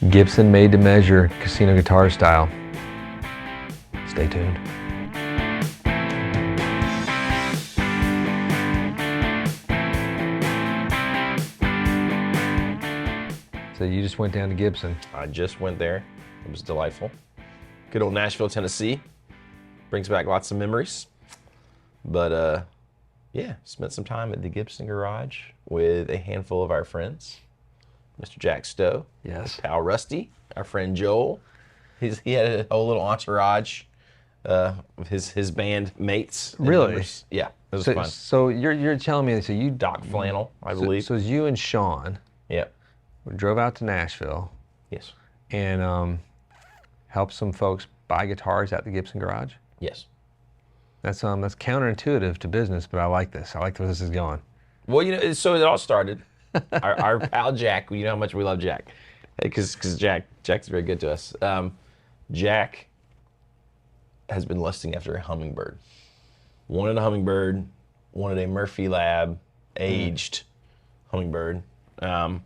Gibson made to measure, casino guitar style. Stay tuned. So you just went down to Gibson. I just went there. It was delightful. Good old Nashville, Tennessee. Brings back lots of memories. But yeah, spent some time at the Gibson Garage with a handful of our friends. Mr. Jack Stowe. Yes. Pal Rusty. Our friend Joel. He had a whole little entourage of his band mates. Really? Members. Yeah, it was So, fun. so you're telling me, so you Doc Flannel, I believe. So it's you and Sean Yep. drove out to Nashville Yes. and helped some folks buy guitars at the Gibson Garage. Yes. That's counterintuitive to business, but I like this. I like where this is going. Well, so it all started. Our pal Jack, you know how much we love Jack, because Jack's very good to us. Jack has been lusting after a hummingbird. Wanted a hummingbird, wanted a Murphy Lab aged hummingbird. So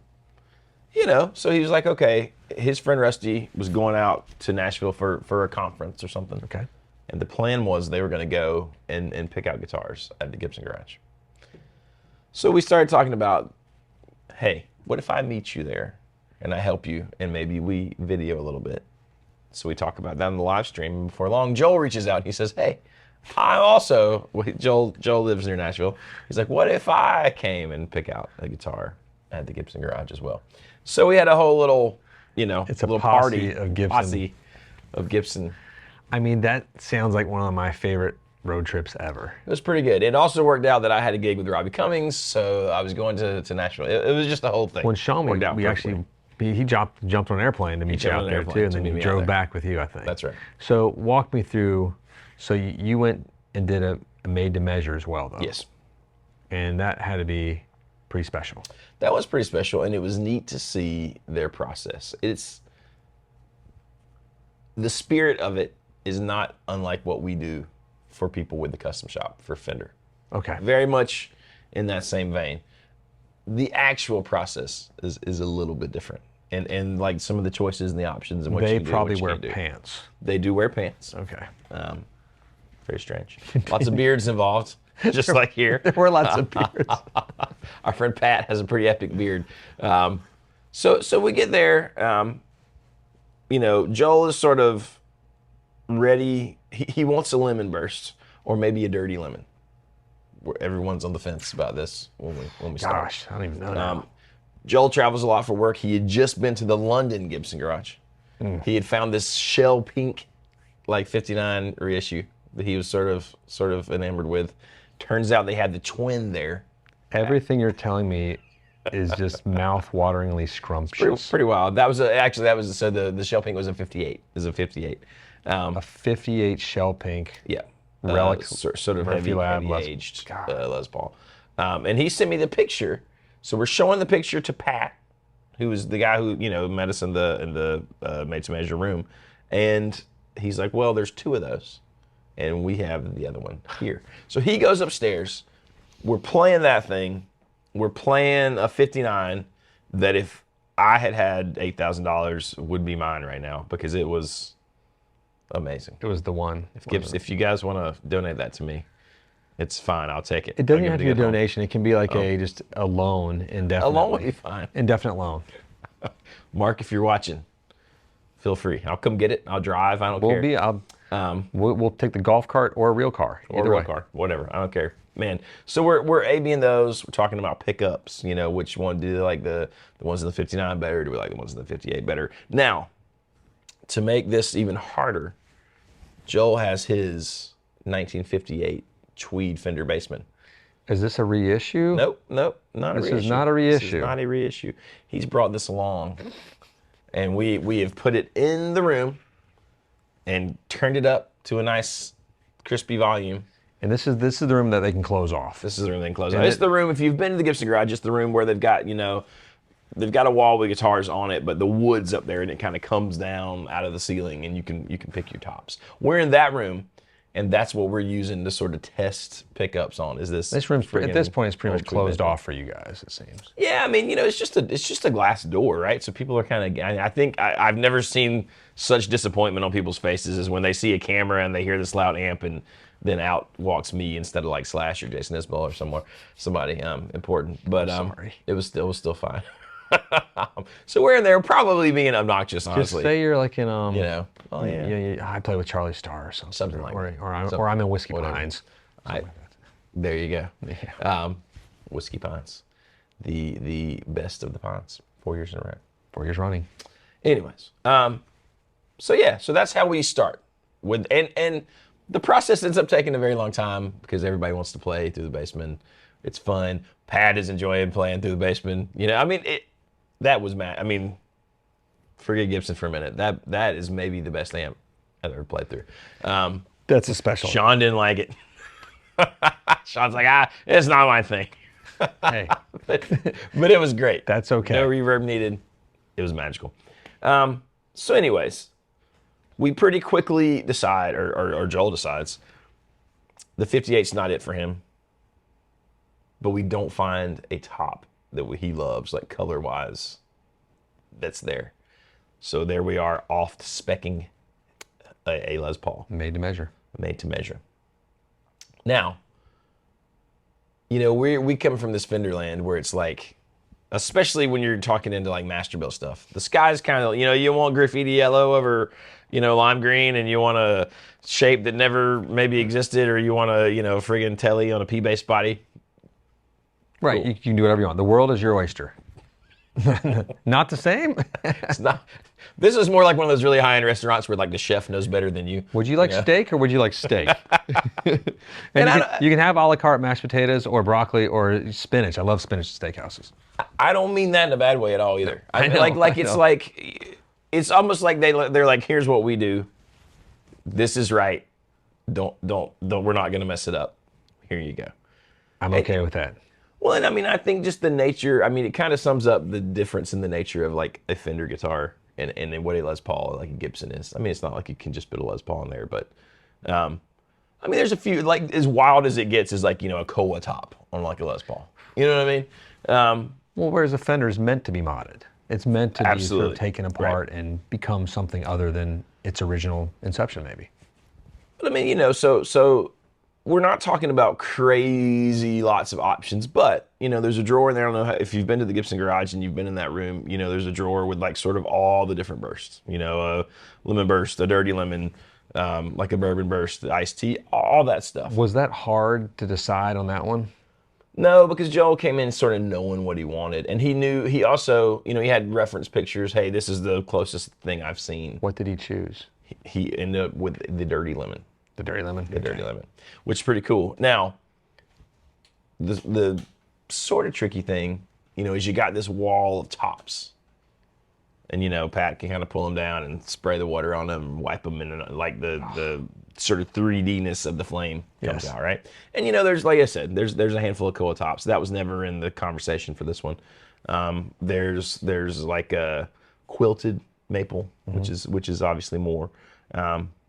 he was like, okay. His friend Rusty was going out to Nashville for a conference or something. Okay. And the plan was they were going to go and pick out guitars at the Gibson Garage. So we started talking about, hey, what if I meet you there and I help you and maybe we video a little bit? So we talk about that on the live stream. And before long, Joel reaches out and he says, hey, Joel lives near Nashville. He's like, what if I came and pick out a guitar at the Gibson Garage as well? So we had a whole little, it's a little posse party of Gibson. Posse of Gibson. I mean, that sounds like one of my favorite road trips ever. It was pretty good. It also worked out that I had a gig with Robbie Cummings, so I was going to Nashville. It was just the whole thing. When Sean, he jumped on an airplane to meet you out there too, and then he drove back with you, I think. That's right. So walk me through. So you went and did a made to measure as well, though. Yes. And that had to be pretty special. That was pretty special, and it was neat to see their process. The spirit of it is not unlike what we do for people with the custom shop for Fender. Okay. Very much in that same vein. The actual process is a little bit different. And like some of the choices and the options and what They you can do, probably what you wear can't do. pants. They do wear pants. Okay. Very strange. Lots of beards involved, just like here. There were lots of beards. Our friend Pat has a pretty epic beard. So we get there. Joel is sort of ready. He wants a lemon burst or maybe a dirty lemon. Everyone's on the fence about this when we start. Gosh, I don't even know now. Joel travels a lot for work. He had just been to the London Gibson Garage. He had found this shell pink, like 59 reissue that he was sort of enamored with. Turns out they had the twin there. Everything you're telling me is just mouth-wateringly scrumptious. Pretty wild. So the shell pink was a 58. It was a 58. A 58 shell pink. Yeah. Relic, sort of Murphy heavy Lab aged Les Paul. And he sent me the picture. So we're showing the picture to Pat, who was the guy who met us in the made to measure room, and he's like, "Well, there's two of those, and we have the other one here." So he goes upstairs. We're playing that thing. We're playing a 59 that if I had $8,000 would be mine right now because it was amazing. It was the one. If you guys want to donate that to me, it's fine. I'll take it. It doesn't have to be a donation. It can be like just a loan indefinitely. A loan would be fine. Indefinite loan. Mark, if you're watching, feel free. I'll come get it. I'll drive. I don't care. We'll take the golf cart or a real car. Or a real car. Whatever. I don't care. Man. So we're A-Bing those. We're talking about pickups. Which one do they like the ones in the 59 better? Or do we like the ones in the 58 better? Now, to make this even harder, Joel has his 1958 Tweed Fender Bassman. Is this a reissue? Nope, not a reissue. This is not a reissue. This is not a reissue. He's brought this along, and we have put it in the room and turned it up to a nice crispy volume. And this is the room that they can close off. This is the room they can close off. It's the room, if you've been to the Gibson Garage, it's the room where they've got a wall with guitars on it, but the wood's up there and it kind of comes down out of the ceiling and you can pick your tops. We're in that room, And that's what we're using to sort of test pickups on. Is this room's at this point it's pretty much closed off for you guys, it seems. Yeah, I mean, it's just a glass door, right? So people are kind of. I think I've never seen such disappointment on people's faces as when they see a camera and they hear this loud amp, and then out walks me instead of like Slash or Jason Isbell or somebody important. But it was still fine. So we're in there probably being obnoxious, honestly. Just say you're like in oh yeah, I play with Charlie Starr or something like that. Or I'm in Whiskey Pines. There you go. Yeah. Whiskey Pines, the best of the Pines, 4 years in a row. 4 years running. Anyways, so that's how we start with, and the process ends up taking a very long time because everybody wants to play through the basement. It's fun. Pat is enjoying playing through the basement. I mean, that was mad. I mean, forget Gibson for a minute. That is maybe the best amp I've ever played through. That's a special. Sean didn't like it. Sean's like, it's not my thing. Hey, but it was great. That's okay. No reverb needed. It was magical. So anyways, we pretty quickly decide, or Joel decides, the 58's not it for him. But we don't find a top that he loves, like color-wise, that's there. So there we are, off specking a Les Paul. Made to measure. Made to measure. Now, we come from this Fender land where it's like, especially when you're talking into like master build stuff, the sky's kind of, you want graffiti yellow over, lime green, and you want a shape that never maybe existed, or you want a, friggin' telly on a P-bass body. Right, cool. You can do whatever you want. The world is your oyster. Not the same? It's not. This is more like one of those really high-end restaurants where like the chef knows better than you. Would you like steak or would you like steak? and you can have a la carte mashed potatoes or broccoli or spinach. I love spinach at steakhouses. I don't mean that in a bad way at all either. I know, it's almost like they're like, here's what we do. This is right. Don't. We're not gonna mess it up. Here you go. I'm okay with that. Well, and I mean, I think just the nature, it kind of sums up the difference in the nature of like a Fender guitar and what a Les Paul, like a Gibson is. I mean, it's not like you can just put a Les Paul in there, but there's a few, like as wild as it gets is like, a Koa top on like a Les Paul. You know what I mean? Well, whereas a Fender is meant to be modded. It's meant to be sort of taken apart and become something other than its original inception, maybe. But I mean, so we're not talking about crazy lots of options, but, there's a drawer in there. I don't know if you've been to the Gibson Garage and you've been in that room, there's a drawer with like sort of all the different bursts, a lemon burst, a dirty lemon, like a bourbon burst, the iced tea, all that stuff. Was that hard to decide on that one? No, because Joel came in sort of knowing what he wanted. And he also, he had reference pictures. Hey, this is the closest thing I've seen. What did he choose? He ended up with the dirty lemon. The dirty lemon? The dirty lemon, which is pretty cool. Now, the sort of tricky thing, is you got this wall of tops. And, Pat can kind of pull them down and spray the water on them and wipe them, and like the sort of 3D-ness of the flame comes out, right? And, there's, like I said, there's a handful of Koa tops. That was never in the conversation for this one. There's like a quilted maple, which is obviously more.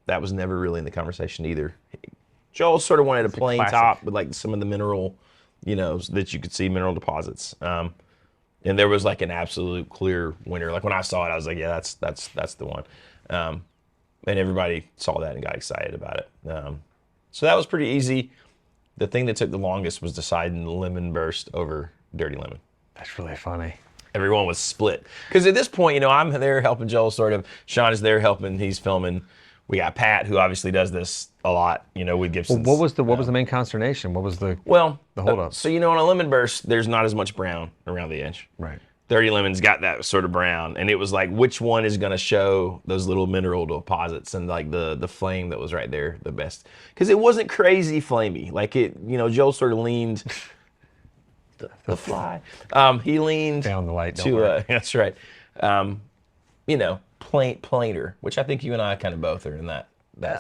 That was never really in the conversation either. Joel sort of wanted a plain top with like some of the mineral, that you could see mineral deposits. And there was like an absolute clear winner. Like when I saw it, I was like, yeah, that's the one. And everybody saw that and got excited about it. So that was pretty easy. The thing that took the longest was deciding lemon burst over dirty lemon. That's really funny. Everyone was split. Because at this point, I'm there helping Joel sort of. Sean is there helping. He's filming. We got Pat, who obviously does this a lot, with Gibson. Well, what was the main consternation? What was the holdup? So on a lemon burst, there's not as much brown around the edge. Right. Dirty Lemon's got that sort of brown, and it was like which one is going to show those little mineral deposits and like the flame that was right there the best, because it wasn't crazy flamey. Like it, Joel sort of leaned. the fly. He leaned down the light. That's right. Plainer, which I think you and I kind of both are in that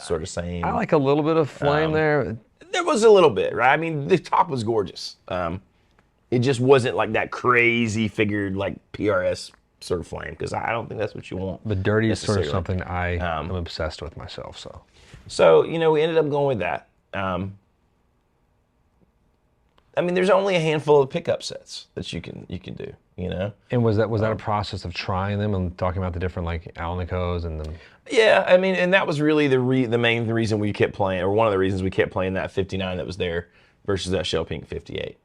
sort of same. I like a little bit of flame there. There was a little bit, right? I mean, the top was gorgeous. It just wasn't like that crazy figured like PRS sort of flame, because I don't think that's what you want. But dirty is sort of necessarily. something I am obsessed with myself. So So, we ended up going with that. I mean, there's only a handful of pickup sets that you can do, And was that a process of trying them and talking about the different like Alnicos and then? Yeah, I mean, and that was really the main reason we kept playing, or one of the reasons we kept playing that 59 that was there versus that Shell Pink 58.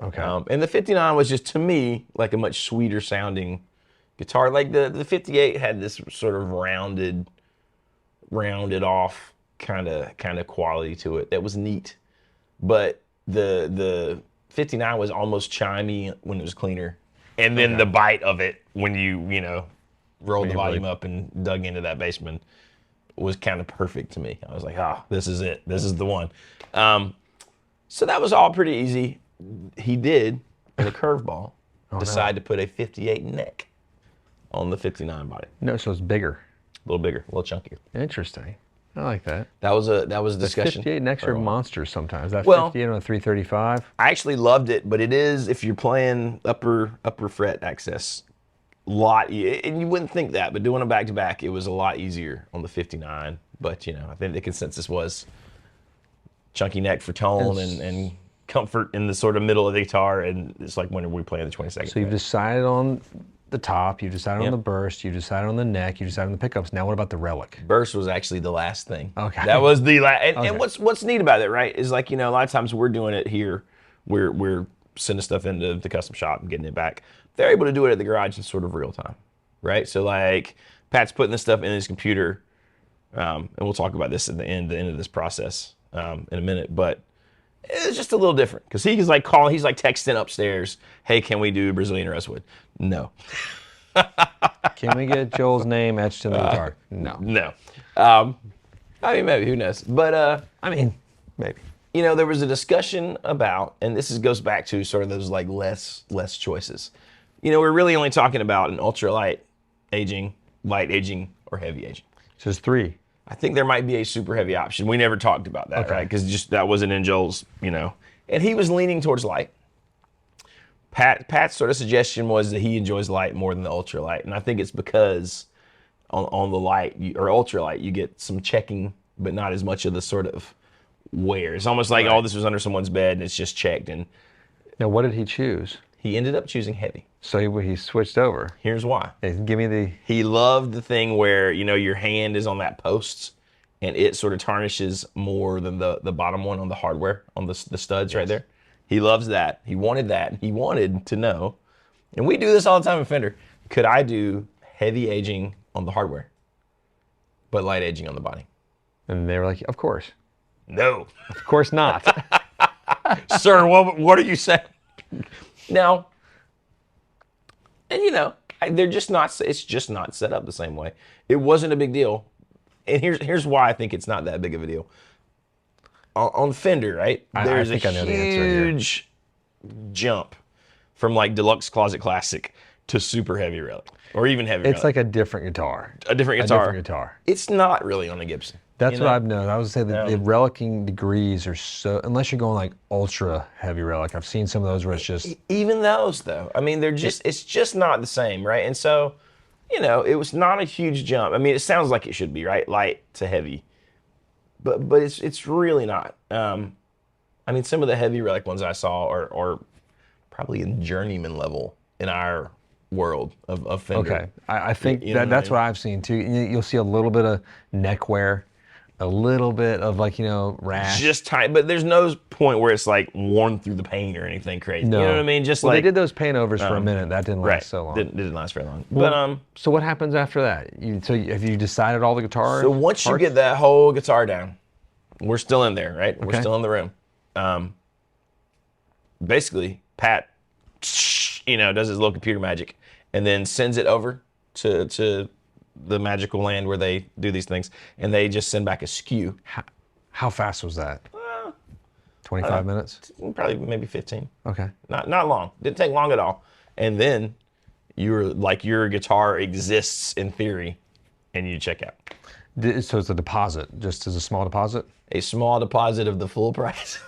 Okay. And the 59 was just, to me, like a much sweeter sounding guitar. Like the 58 had this sort of rounded off kind of quality to it that was neat. But the 59 was almost chimey when it was cleaner. And then the bite of it when you rolled the volume up and dug into that basement was kind of perfect to me. I was like, this is it. This is the one. So that was all pretty easy. He did, in a curveball, decide to put a 58 neck on the 59 body. No, so it's bigger. A little bigger, a little chunkier. Interesting. I like that. That was a discussion. 58 necks are monsters sometimes. That Well, 58 on a 335. I actually loved it, but it is, if you're playing upper fret access, and you wouldn't think that, but doing a back-to-back, it was a lot easier on the 59. But, I think the consensus was chunky neck for tone and comfort in the sort of middle of the guitar, and it's like, when are we playing the 22nd? So you've decided on the top, you've decided on the burst, you've decided on the neck, you've decided on the pickups. Now what about the relic? Burst was actually the last thing. Okay. That was the last. And what's neat about it, right, is like, a lot of times we're doing it here, we're sending stuff into the custom shop and getting it back. They're able to do it at the garage in sort of real time, right? So like Pat's putting this stuff in his computer, and we'll talk about this at the end of this process in a minute, but it's just a little different because he's like texting upstairs, hey, can we do Brazilian Rosewood? No. Can we get Joel's name etched in the guitar? No. No. I mean, maybe, who knows? But, Maybe. there was a discussion about, and this goes back to sort of those like less choices. We're really only talking about an ultralight aging, light aging, or heavy aging. So there's 3. I think there might be a super heavy option. We never talked about that, right? Because just that wasn't in Joel's, And he was leaning towards light. Pat's sort of suggestion was that he enjoys light more than the ultralight, and I think it's because on the light or ultralight you get some checking, but not as much of the sort of wear. It's almost like this was under someone's bed and it's just checked. And now what did he choose? He ended up choosing heavy. So he switched over. Here's why. Hey, give me the... He loved the thing where, your hand is on that post and it sort of tarnishes more than the bottom one on the hardware, on the studs right there. He loves that. He wanted that. He wanted to know, and we do this all the time in Fender, could I do heavy aging on the hardware, but light aging on the body? And they were like, of course. No. Of course not. Sir, what are you saying? Now, and they're just not, it's just not set up the same way. It wasn't a big deal. And here's why I think it's not that big of a deal. On Fender, right? There's I know the answer here. Huge jump from like Deluxe Closet Classic to super heavy relic, or even heavy relic. It's like a different guitar. A different guitar. A different guitar. It's not really on a Gibson. That's what I've known. I would say that the relicing degrees are so, unless you're going like ultra heavy relic. I've seen some of those where it's just... Even those though, I mean, it's just not the same, right? And so, it was not a huge jump. I mean, it sounds like it should be, right? Light to heavy. But it's really not. I mean, some of the heavy relic ones I saw are probably in journeyman level in our world of Fender. Okay, I think that's what I've seen too. You'll see a little bit of neck wear, a little bit of like rash. Just tight, but there's no point where it's like worn through the paint or anything crazy. No. You know what I mean? Just they did those paint overs for a minute. That didn't last so long. Didn't last very long. Well, so what happens after that? Have you decided all the guitars? So once you get that whole guitar down, we're still in there, right? Okay. We're still in the room. Basically, Pat, does his little computer magic and then sends it over to the magical land where they do these things, and they just send back a SKU. How fast was that? 25 minutes? Probably maybe 15. Okay. Not long. Didn't take long at all. And then your guitar exists in theory, and you check out. So it's a deposit, just as a small deposit? A small deposit of the full price.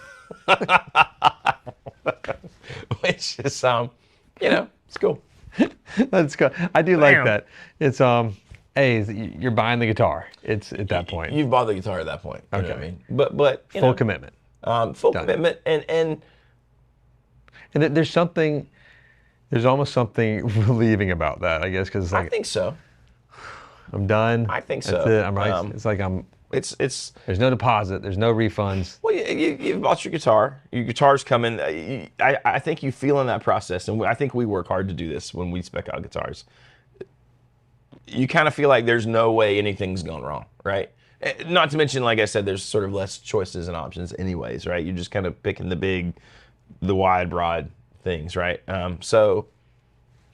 Which is, it's cool. Let's go. I do like Bam. that. It's hey, you're buying the guitar. It's at that point. You've bought the guitar at that point. You know what I mean? But you Full know, commitment. full commitment, and There's something. There's almost something relieving about that, I guess, because it's I like think so. I'm done. I think That's so. it. I'm right. It's like I'm. It's There's no deposit. There's no refunds. well, you've bought your guitar. Your guitar's coming. I think you feel in that process, and I think we work hard to do this when we spec out guitars. You kind of feel like there's no way anything's gone wrong, right? Not to mention, like I said, there's sort of less choices and options anyways, right? You're just kind of picking the wide, broad things, right? So,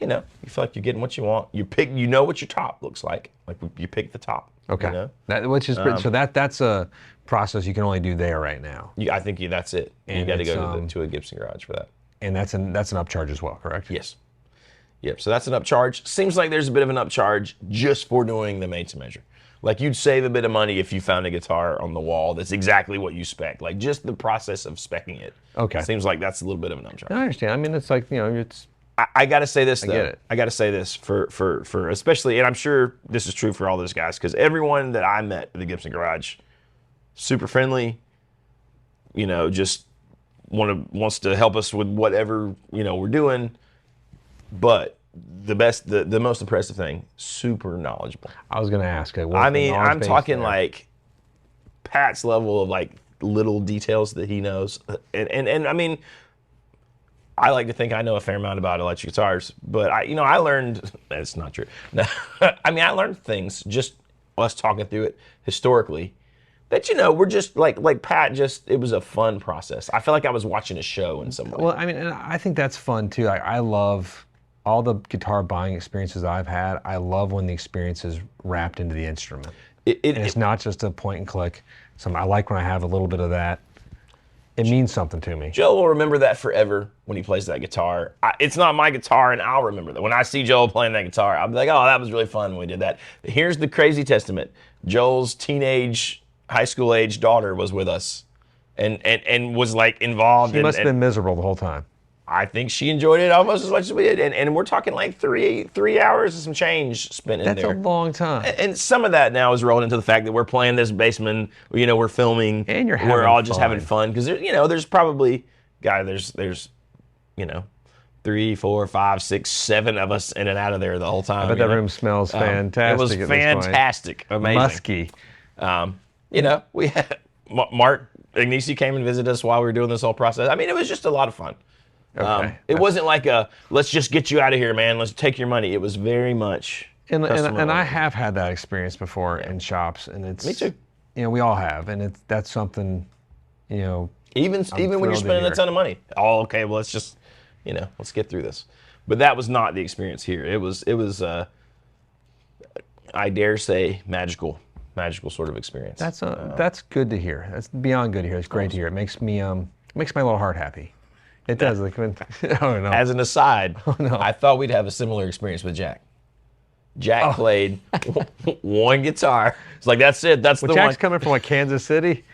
you know, you feel like you're getting what you want. You know what your top looks like. Like you pick the top. Okay. You know? Which is so that's a process you can only do there right now, I think that's it. You And got to it's, go to a Gibson Garage for that. and that's an upcharge as well, correct? Yes. Yep. So that's an upcharge. Seems like there's a bit of an upcharge just for doing the made to measure. Like you'd save a bit of money if you found a guitar on the wall that's exactly what you spec. Like just the process of specing it. Okay. Seems like that's a little bit of an upcharge. I understand. I mean, it's like it's. I got to say this though. get it. I got to say this for especially, and I'm sure this is true for all those guys because everyone that I met at the Gibson Garage, super friendly. You know, just wants to help us with whatever we're doing. But the most impressive thing, super knowledgeable. I was gonna ask. I mean, I'm talking like Pat's level of like little details that he knows, and I mean. I like to think I know a fair amount about electric guitars, but I learned that's not true. No, I mean I learned things just us talking through it historically that we're just like Pat. Just it was a fun process. I feel like I was watching a show in some way. Well, I mean, and I think that's fun too. I love all the guitar buying experiences I've had. I love when the experience is wrapped into the instrument. And it's not just a point and click. I like when I have a little bit of that. It means something to me. Joe will remember that forever when he plays that guitar. It's not my guitar, and I'll remember that. When I see Joel playing that guitar, I'll be like, oh, that was really fun when we did that. Here's the crazy testament. Joel's teenage, high school age daughter was with us and was like involved. She must have been miserable the whole time. I think she enjoyed it almost as much as we did. And we're talking like three hours and some change spent in there. That's a long time. And some of that now is rolled into the fact that we're playing this basement, we're filming. And we're all just having fun. Because, there's probably, there's 3, 4, 5, 6, 7 of us in and out of there the whole time. I bet that room smells fantastic. It was fantastic. Amazing. Musky. We had Mark Agnesi came and visited us while we were doing this whole process. I mean, it was just a lot of fun. Okay. It wasn't like let's just get you out of here, man. Let's take your money. It was very much And I have had that experience before in shops, and it's me too. We all have, and that's something, Even when you're thrilled to spending a hear. ton of money. Oh, okay. Well, let's just let's get through this. But that was not the experience here. It was I dare say magical sort of experience. That's good to hear. That's beyond good to hear. It's great to hear. It makes me makes my little heart happy. It does. Like when, oh no. As an aside, no. I thought we'd have a similar experience with Jack. Jack played one guitar. It's like, that's it. That's the one. Jack's coming from like Kansas City.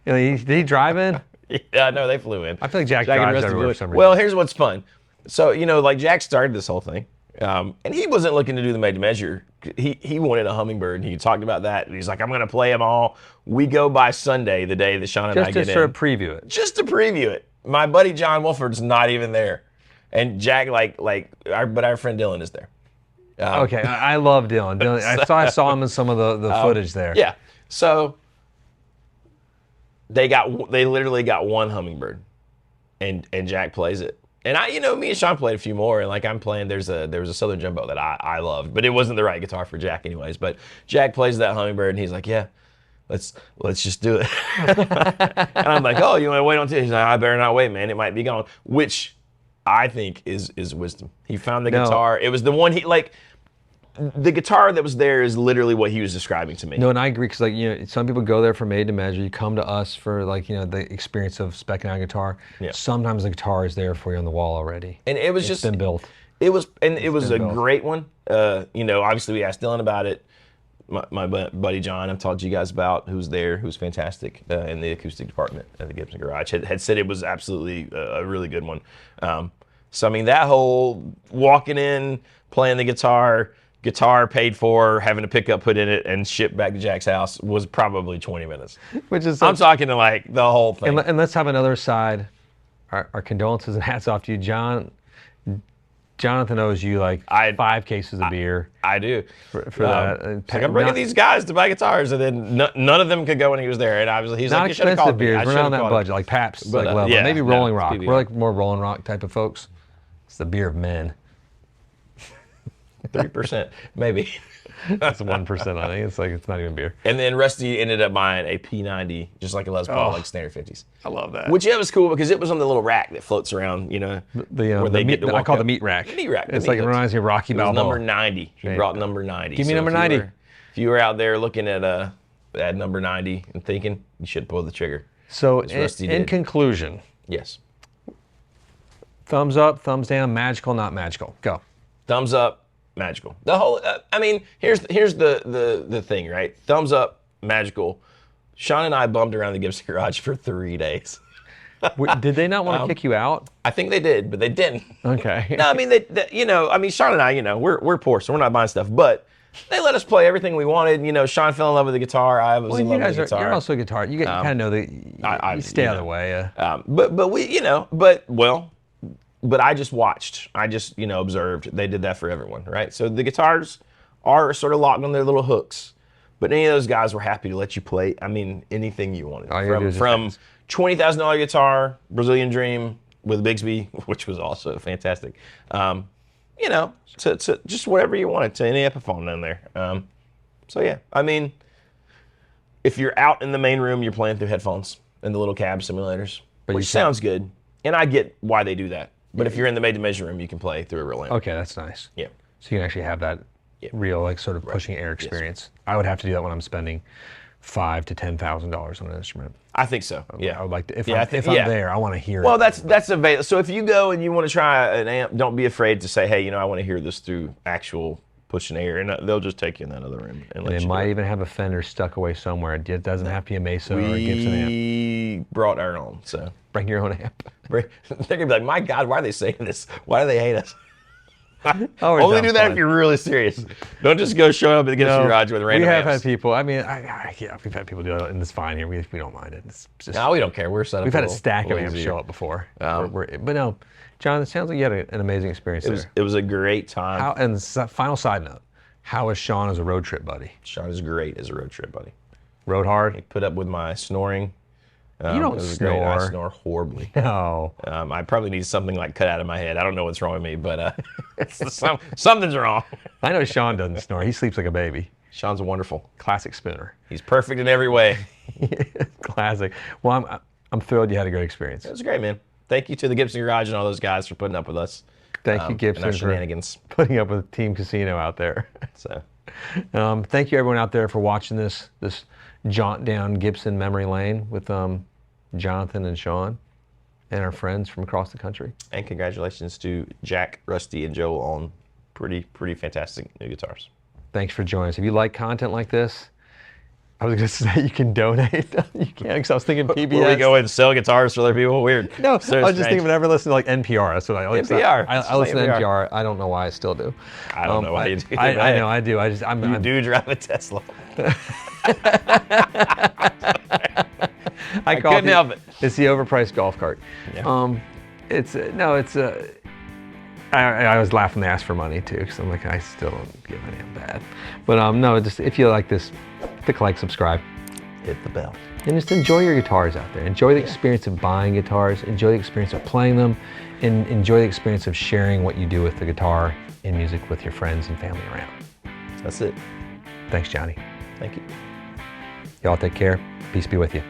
Did he drive in? Yeah, no, they flew in. I feel like Jack and drives Rusty everywhere flew in. for some reason. Well, here's what's fun. So, like Jack started this whole thing, and he wasn't looking to do the made to measure. He wanted a hummingbird, and he talked about that. And he's like, I'm going to play them all. We go by Sunday, the day that Sean and I just get to in. sort of preview it. Just to preview it. My buddy John Wolford's not even there, and Jack but our friend Dylan is there. Okay, I love Dylan. I saw him in some of the footage there. Yeah. So they literally got one hummingbird, and Jack plays it. And me and Sean played a few more, and like I'm playing, there was a Southern Jumbo that I loved, but it wasn't the right guitar for Jack anyways. But Jack plays that hummingbird, and he's like, yeah, let's just do it. And I'm like, oh, you want to wait until? He's like, I better not wait, man. It might be gone. Which I think is wisdom. He found the guitar. It was the one the guitar that was there is literally what he was describing to me. No, and I agree because some people go there for made to measure. You come to us for the experience of specking out a guitar. Yeah. Sometimes the guitar is there for you on the wall already. And it was It's been built. It was a built. great one. Obviously we asked Dylan about it. My buddy John, I've talked to you guys about, who's there, who's fantastic in the acoustic department at the Gibson Garage, had said it was absolutely a really good one. So I mean, that whole walking in, playing the guitar paid for, having a pickup put in it, and shipped back to Jack's house was probably 20 minutes. Which is I'm talking to like the whole thing. And let's have another side. Our condolences and hats off to you, John. Jonathan owes you like 5 cases of beer. I do. For that. It's like, I'm bringing these guys to buy guitars, and then none of them could go when he was there. And he's not like, you should have called beers. me. We're not on that budget, like Pabst, like level. yeah, Maybe Rolling Rock. PBR. We're like more Rolling Rock type of folks. It's the beer of men. 3%, maybe. That's 1%. I think it's not even beer. And then Rusty ended up buying a P90, just like a Les Paul, like standard 50s. I love that. Which was cool because it was on the little rack that floats around, you know, where they get to walk I call it up. the meat rack. The meat rack. It's like it reminds me of Rocky Balboa. Number 90. He brought number 90. Give me number 90. If you were out there looking at number 90 and thinking, you should pull the trigger. So in conclusion, yes. Thumbs up, thumbs down, magical, not magical. Go. Thumbs up, magical. The whole, I mean, here's the thing, right? Thumbs up, magical. Sean and I bummed around the Gibson Garage for 3 days. Did they not want to kick you out? I think they did, but they didn't. Okay. No, I mean, Sean and I, we're poor, so we're not buying stuff, but they let us play everything we wanted. You know, Sean fell in love with the guitar. I was in love with the guitar. You're also a guitar. You kind of know that you stay out of the way. But I just watched. I just, observed. They did that for everyone, right? So the guitars are sort of locked on their little hooks. But any of those guys were happy to let you play, anything you wanted. From $20,000 guitar, Brazilian Dream with Bigsby, which was also fantastic. To just whatever you wanted, to any Epiphone down there. So yeah, I mean, if you're out in the main room, you're playing through headphones and the little cab simulators, which sounds good. And I get why they do that. But if you're in the made-to-measure room, you can play through a real amp. Okay, that's nice. Yeah. So you can actually have that real, sort of pushing air experience. Yes. I would have to do that when I'm spending $5,000 to $10,000 on an instrument. I think so. Yeah. I would like to. If I'm there, I want to hear it. Well, that's available. So if you go and you want to try an amp, don't be afraid to say, hey, I want to hear this through actual pushing air, and they'll just take you in that other room and let you. They might even have a Fender stuck away somewhere. It doesn't have to be a Mesa or a Gibson amp. We brought our own, so. Bring your own amp. They're gonna be like, my God, why are they saying this? Why do they hate us? Only do that if you're really serious. Don't just go showing up at the Gibson Garage with random amps. We have had people. I mean, we've had people do it, and it's fine here. We don't mind it. It's just, no, we don't care. We're set up. We've had a stack of amps show up before. But no, John, it sounds like you had an amazing experience there. It was a great time. And final side note, how is Sean as a road trip buddy? Sean is great as a road trip buddy. Rode hard. He put up with my snoring. You don't snore. I snore horribly. No. I probably need something like cut out of my head. I don't know what's wrong with me, but something's wrong. I know Sean doesn't snore. He sleeps like a baby. Sean's wonderful. Classic spooner. He's perfect in every way. Classic. Well, I'm thrilled you had a great experience. It was great, man. Thank you to the Gibson Garage and all those guys for putting up with us. Thank you, Gibson, and our shenanigans. For putting up with Team Casino out there. So, thank you everyone out there for watching this jaunt down Gibson memory lane with Jonathan and Sean and our friends from across the country. And congratulations to Jack, Rusty, and Joe on pretty fantastic new guitars. Thanks for joining us. If you like content like this, I was going to say you can donate. You can't, because I was thinking PBS. Will we go and sell guitars for other people? Weird. No, I was just thinking whenever I listen to like NPR. That's what I like. NPR. I listen to NPR. I don't know why I still do. I don't know why you do. I know I do. You do drive a Tesla. I couldn't help it. It's the overpriced golf cart. Yeah. I was laughing they asked for money too, because I'm like, I still don't give a damn bad. But no, just if you like this, click like, subscribe, hit the bell, and just enjoy your guitars out there. Enjoy the experience of buying guitars. Enjoy the experience of playing them, and enjoy the experience of sharing what you do with the guitar and music with your friends and family around. That's it. Thanks, Johnny. Thank you. Y'all take care. Peace be with you.